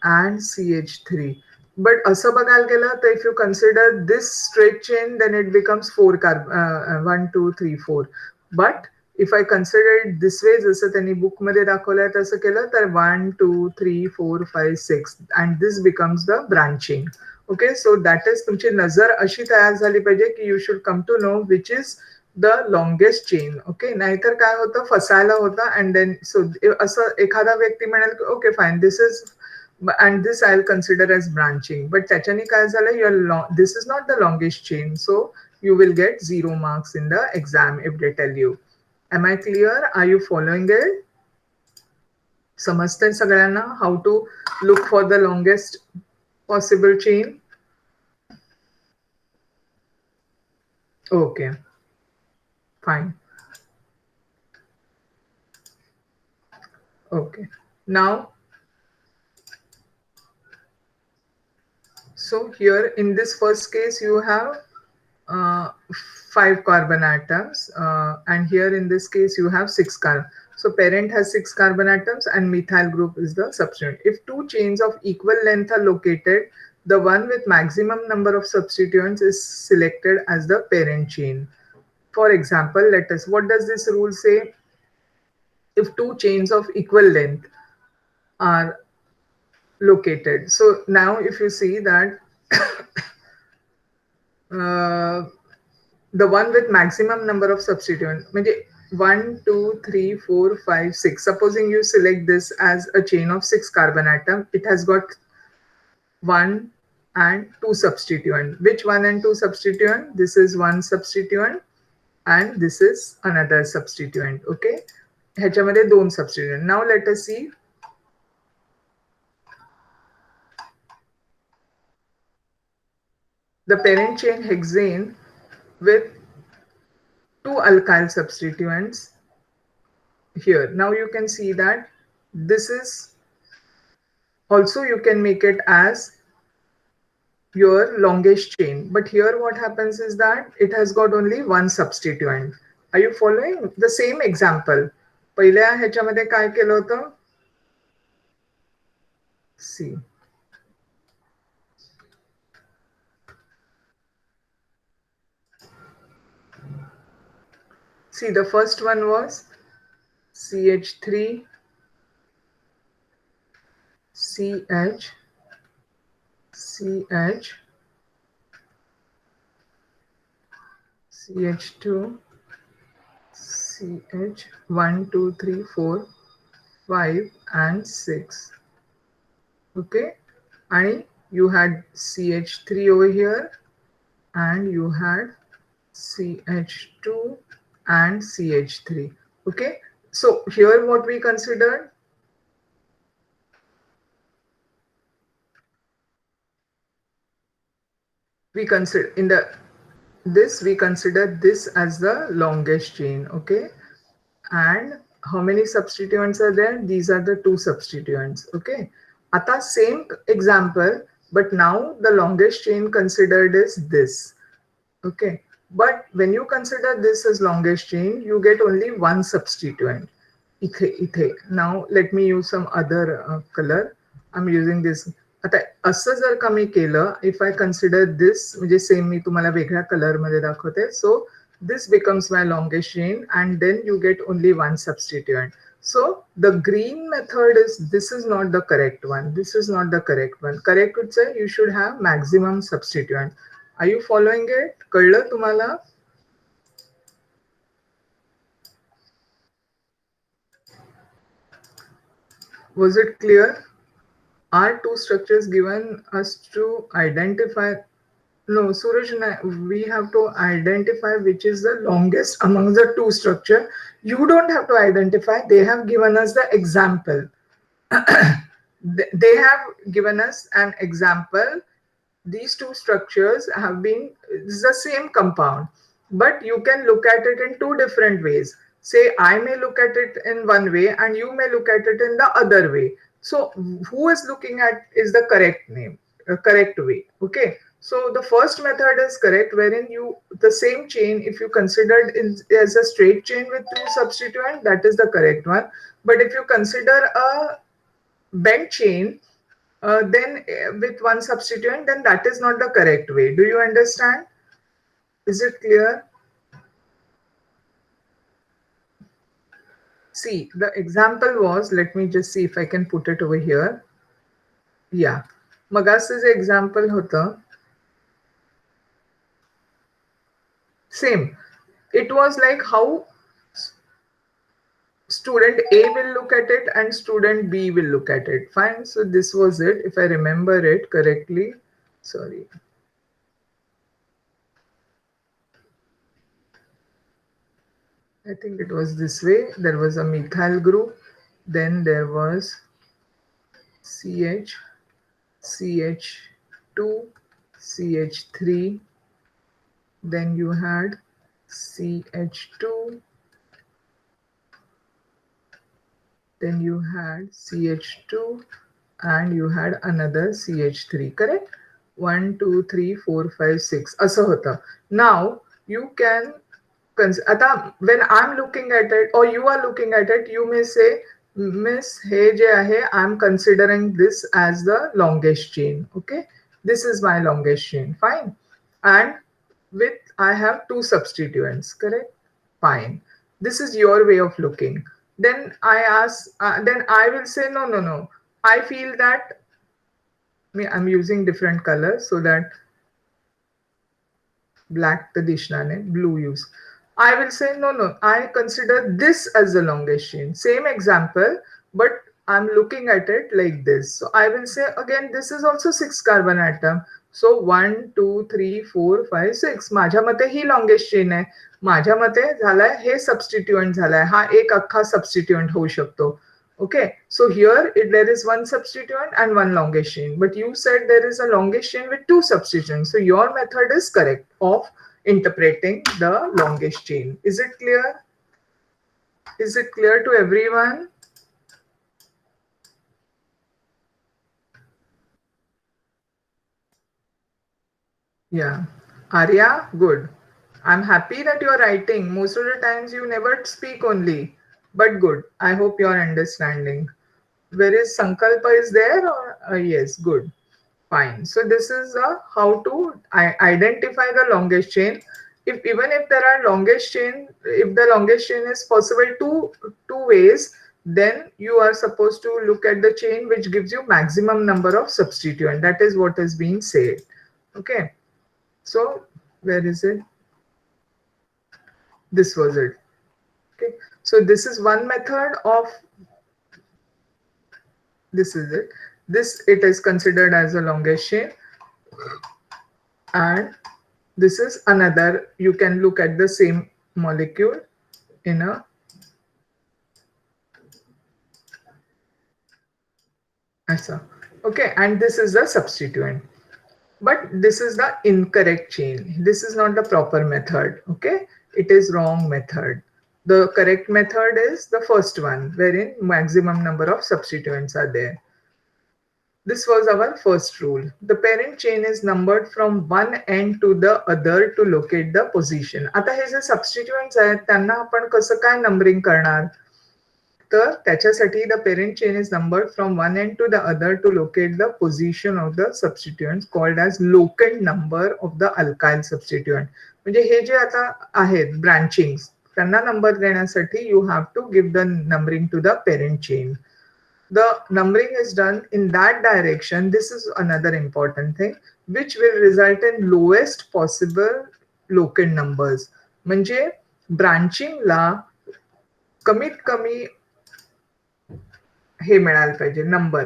Speaker 1: and CH3. But असं बघायला गेलं तर if you consider this straight chain, then it becomes 4 carbon 1 2 3 4. But if I consider it this way, जसं त्यांनी बुक मध्ये दाखवलंय तसं केलं तर 1 2 3 4 5 6, and this becomes the branching. Okay, so that is तुमची नजर अशी तयार झाली पाहिजे की you should come to know which is the longest chain. Okay, नाहीतर काय होतं, फसायला होतं, and then so असं एखादा व्यक्ती म्हणेल okay fine, this is and this I'll consider as branching, but त्याच्याने काय झालं, this is not the longest chain, so you will get 0 marks in the exam if they tell you. Am I clear? Are you following it? समजतंय सगळ्यांना how to look for the longest possible chain? Okay, fine. Okay, now so here in this first case you have 5 carbon atoms, and here in this case you have 6 carbon. So parent has 6 carbon atoms and methyl group is the substituent. If 2 chains of equal length are located, the one with maximum number of substituents is selected as the parent chain. For example, what does this rule say? If 2 chains of equal length are located. So now if you see that the one with maximum number of substituent. म्हणजे 1, 2, 3, 4, 5, 6. Supposing you select this as a chain of 6 carbon atom, it has got 1 and 2 substituent. Which 1 and 2 substituent? This is one substituent and this is another substituent. Okay. ह्याच्यामध्ये दोन substituent. Now let us see the parent chain hexane with two alkyl substituents here. Now you can see that this is also, you can make it as your longest chain, but here what happens is that it has got only one substituent. Are you following the same example? पहिल्या ह्याच्यामध्ये काय केलं होतं? See. See, the first one was CH3, CH, CH, CH2, CH, 1, 2, 3, 4, 5 and 6. Okay, and you had CH3 over here and you had CH2 and CH3. Okay, so here what we considered, we consider in the this we consider this as the longest chain. Okay, and how many substituents are there? These are the two substituents. Okay, आता same example, but now the longest chain considered is this. Okay, but when you consider this as longest chain, you get only one substituent. इथे. Now let me use some other color. I'm using this. आता असं जर का मी केलं, if I consider this, म्हणजे same मी तुम्हाला वेगळ्या colour मध्ये दाखवते. So this becomes my longest chain and then you get only one substituent. So the green method is, this is not the correct one. This is not the correct one. Correct would say you should have maximum substituent. Are you following it? कळलं तुम्हाला? Was it clear? Are two structures given us to identify? No, Suraj, we have to identify which is the longest among the two structure. You don't have to identify. They have given us the example. They have given us an example. These two structures have been, it's the same compound, but you can look at it in two different ways. Say I may look at it in one way and you may look at it in the other way. So who is looking at is the correct name, correct way. Okay, so the first method is correct, wherein you, the same chain, if you considered as a straight chain with two substituent, that is the correct one. But if you consider a bent chain, then with one substituent, then that is not the correct way. Do you understand? Is it clear? See, the example was, let me just see if I can put it over here. Yeah, Magas's example hota. Same. It was like how student A will look at it and student B will look at it. Fine. So this was it, if I remember it correctly. Sorry. I think it was this way. There was a methyl group. Then there was CH, CH2, CH3. Then you had CH2. Then you had CH2 and you had another CH3, correct? 1, 2, 3, 4, 5, 6. असं होतं. Now you can, आता when I'm looking at it or you are looking at it, you may say, Miss, हे जे आहे, I'm considering this as the longest chain. Okay, this is my longest chain. Fine. And with I have two substituents, correct? Fine. This is your way of looking. Then I ask, then I will say, no, no, no. I feel that I'm using different colors so that black तर दिसणार नाही, blue use. I will say no, I consider this as the longest chain. Same example, but I'm looking at it like this. So I will say again, this is also 6 carbon atom. So 1, 2, 3, 4, 5, 6. माझ्या मते ही longest chain आहे. माझ्या मते झालाय हे substituent झालाय. हा एक अख्खा substituent होऊ शकतो. Okay, so here there is one substituent and one longest chain. But you said there is a longest chain with 2 substituents. So your method is correct of interpreting the longest chain. Is it clear? Is it clear to everyone? Yeah. Arya, good. I'm happy that you're writing. Most of the times you never speak only. But good. I hope you're understanding. Where is Sankalpa is there or yes, good. Fine. So this is how to identify the longest chain. If even if there are longest chain, if the longest chain is possible two ways, then you are supposed to look at the chain which gives you maximum number of substituent. That is what is being said. Okay. So where is it? This was it. Okay. So this is one method of, this is it. This it is considered as a longest chain, and this is another. You can look at the same molecule in a asa. Okay, and this is the substituent. But this is the incorrect chain. This is not the proper method. Okay, it is wrong method. The correct method is the first one, wherein maximum number of substituents are there. This was our first rule. The parent chain is numbered from one end to the other to locate the position. आता हे जे substituents आहेत त्यांना आपण कसं काय numbering करणार? तर त्याच्यासाठी the parent chain is numbered from one end to the other to locate the position of the substituents called as locant number of the alkyl substituent. म्हणजे हे जे आता आहेत branchings त्यांना number देण्यासाठी you have to give the numbering to the parent chain. The numbering is done in that direction. This is another important thing, which will result in lowest possible locant numbers. म्हणजे branching ला कमीत कमी हे मिळायला पाहिजे number,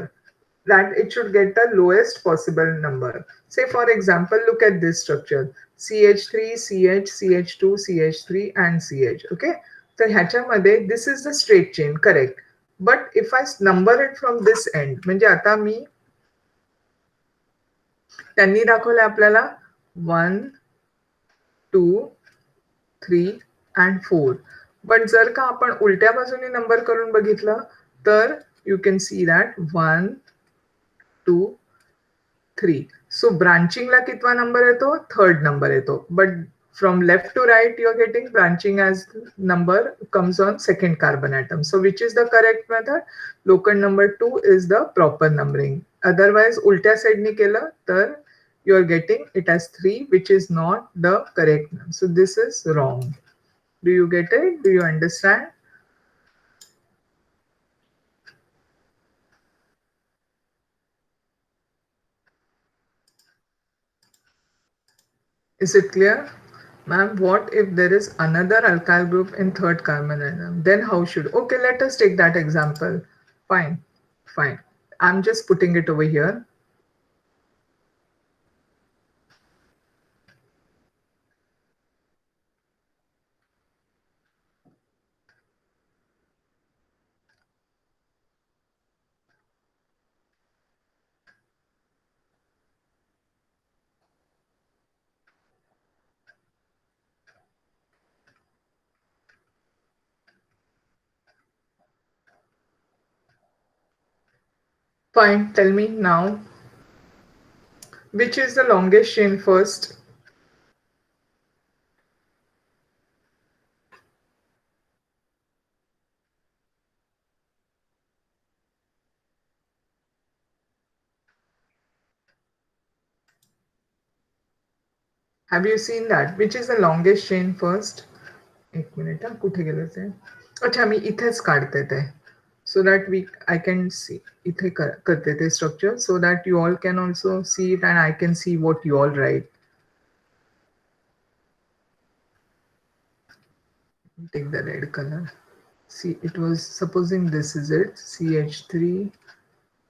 Speaker 1: that it should get the lowest possible number. Say for example, look at this structure: CH3, CH, CH2, CH3 and CH. Okay, तर ह्याच्यामध्ये this is the straight chain, correct. But if I number it from this end, म्हणजे आता मी त्यांनी दाखवलं आपल्याला 1, 2, 3 and 4. पण जर का आपण उलट्या बाजूने नंबर करून बघितलं तर you can see that 1, 2, 3. So branching ला कितवा नंबर येतो? थर्ड नंबर येतो. But from left to right, you are getting branching as number comes on second carbon atom. So which is the correct method? Locant number 2 is the proper numbering. Otherwise, ultya side ni kela, tar you are getting it as 3, which is not the correct. So this is wrong. Do you get it? Do you understand? Is it clear? Ma'am, what if there is another alkyl group in third carbon atom? Then how should? Okay, let us take that example. Fine, fine. I'm just putting it over here. Fine, tell me now. Which is the longest chain first? Have you seen that? Which is the longest chain first? एक minute हा, कुठे गेलं ते? अच्छा, मी इथेच काढते ते. So that I can see इथे करते ते structure, so that you all can also see it and I can see what you all write. take the red color. See, it was supposing this is it, CH3,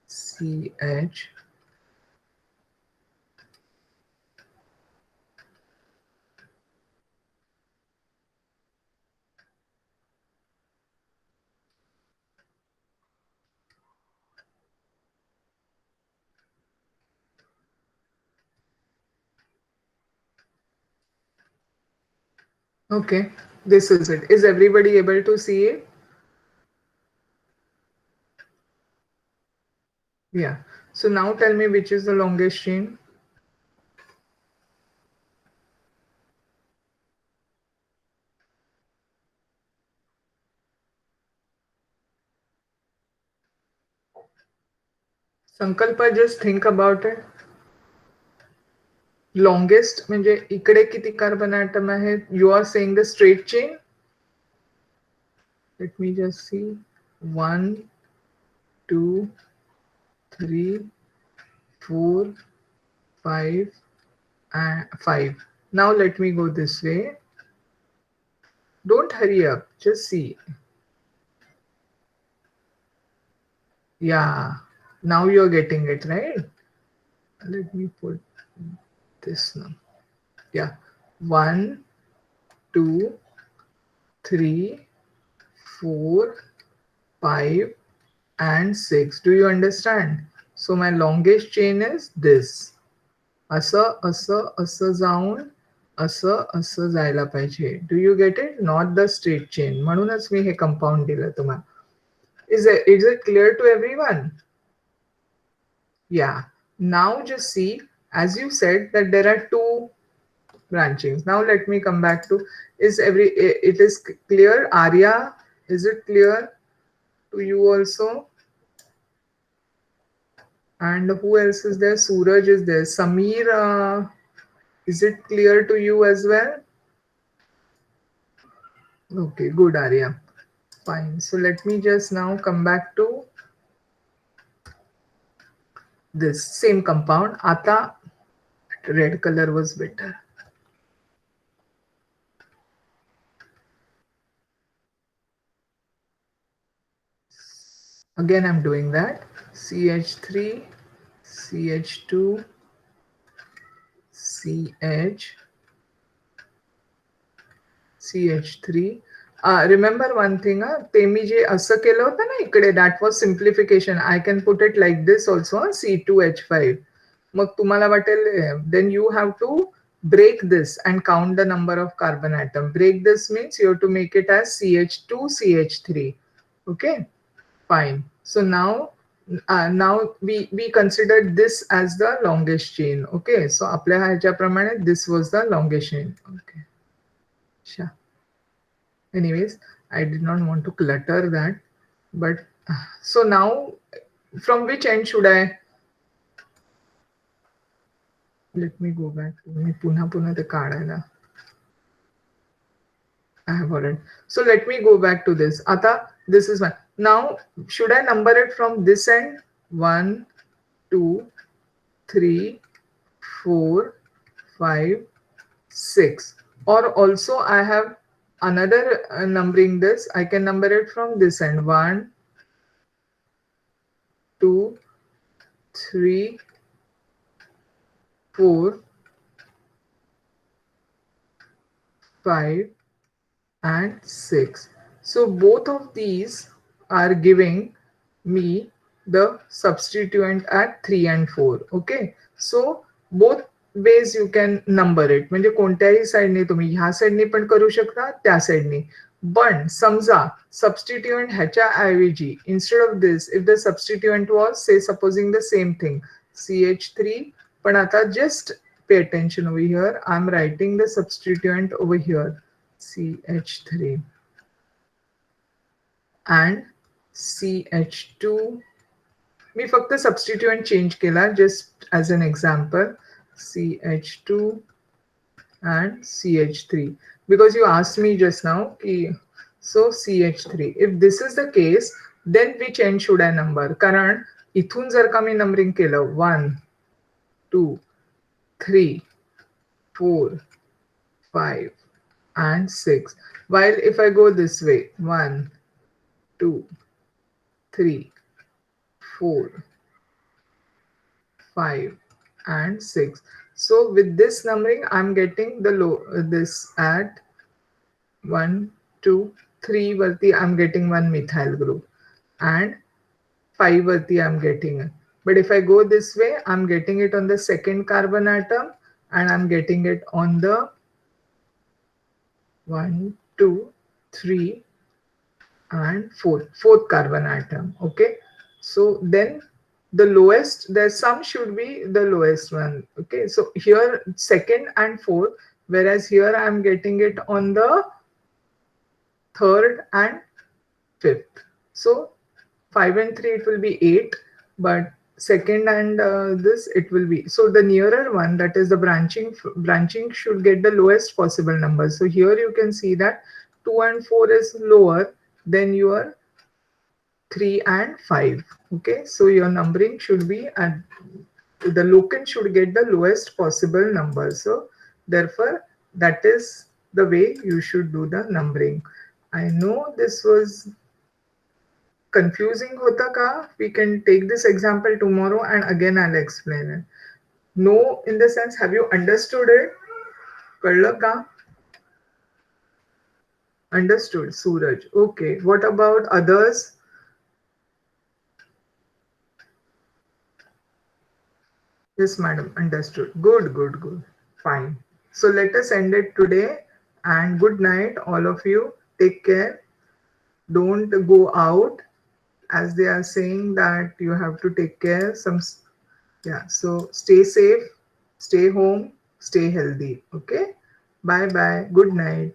Speaker 1: CH. Okay, this is it. Is everybody able to see it? Yeah. So now tell me which is the longest chain. Sankalpa, just think about it. Longest म्हणजे इकडे किती carbon atom आहेत? You are saying the straight chain? Let me just see. 1, 2, 3, 4, 5, and 5. Now let me go this way. Don't hurry up. Just see. Yeah. Now you're getting it, right? Let me put this now. Yeah. 1, 2, 3, 4, 5, and 6. Do you understand? So my longest chain is this. असं जाऊन असं जायला पाहिजे. Do you get it? Not the straight chain. म्हणूनच मी हे compound दिलं तुम्हाला. Is it clear to everyone? Yeah. Now just see, as you said that there are two branchings. Now let me come back to, it is clear? Arya, is it clear to you also? And who else is there? Suraj is there. Samir, is it clear to you as well? Okay, good, Arya. Fine. So let me just now come back to this same compound. Ata, red color was better. Again, I'm doing that. CH3, CH2, CH, CH3. Remember one thing, ते मी जे असं केलं होतं ना इकडे, that was simplification. I can put it like this also, C2H5. मग तुम्हाला वाटेल, then you have to break this and count the number of carbon atom. Break this means you have to make it as CH2, CH3. Okay, fine. So now we considered this as the longest chain. Okay, so आपल्या ह्याच्याप्रमाणे this was the longest chain. Okay, sure. Anyways, I did not want to clutter that, but so now from which end should I? Let me go back. मी पुन्हा ते काढायला. I have already. So let me go back to this. Ata, this is one. Now, should I number it from this end? 1, 2, 3, 4, 5, 6. Or also I have another numbering this. I can number it from this end. 1, 2, 3, 4, 5, and 6. So both of these are giving me the substituent at 3 and 4. Okay, so both ways you can number it. म्हणजे कोणत्याही साइडने तुम्ही ह्या साइडने पण करू शकता, त्या साइडने. पण समजा substituent ह्याच्या ऐवजी instead of this, if the substituent was, say supposing the same thing, CH3, पण आता just pay attention over here. I'm writing the substituent over here, CH3 and CH2. मी फक्त substituent change केला just as an example, CH2 and CH3, because you asked me just now, so CH3. If this is the case, then which end should I number? कारण इथून जर का मी numbering केलं 1, 2, 3, 4, 5, and 6. While if I go this way, 1, 2, 3, 4, 5, and 6. So with this numbering, I'm getting the low this at 1, 2, 3 Varti, I'm getting one methyl group, and 5 Varti I'm getting it. But if I go this way, I'm getting it on the second carbon atom, and I'm getting it on the 1, 2, 3, and fourth carbon atom. Okay, so then the lowest, the sum should be the lowest one. Okay, so here second and fourth, whereas here I'm getting it on the third and fifth. So 5 and 3 it will be 8, but second and this it will be, so the nearer one, that is the branching should get the lowest possible number. So here you can see that 2 and 4 is lower than your 3 and 5. Okay, so your numbering should be at the locant should get the lowest possible number. So therefore that is the way you should do the numbering. I know this was confusing hota ka. We can take this example tomorrow and again I'll explain it. No, in the sense, have you understood it? Kadla ka? Understood, Suraj. Okay, what about others? Yes, madam, understood. Good, good, good. Fine. So let us end it today, and good night, all of you. Take care. Don't go out, as they are saying that you have to take care. Yeah, so stay safe, stay home, stay healthy. Okay, bye bye, good night.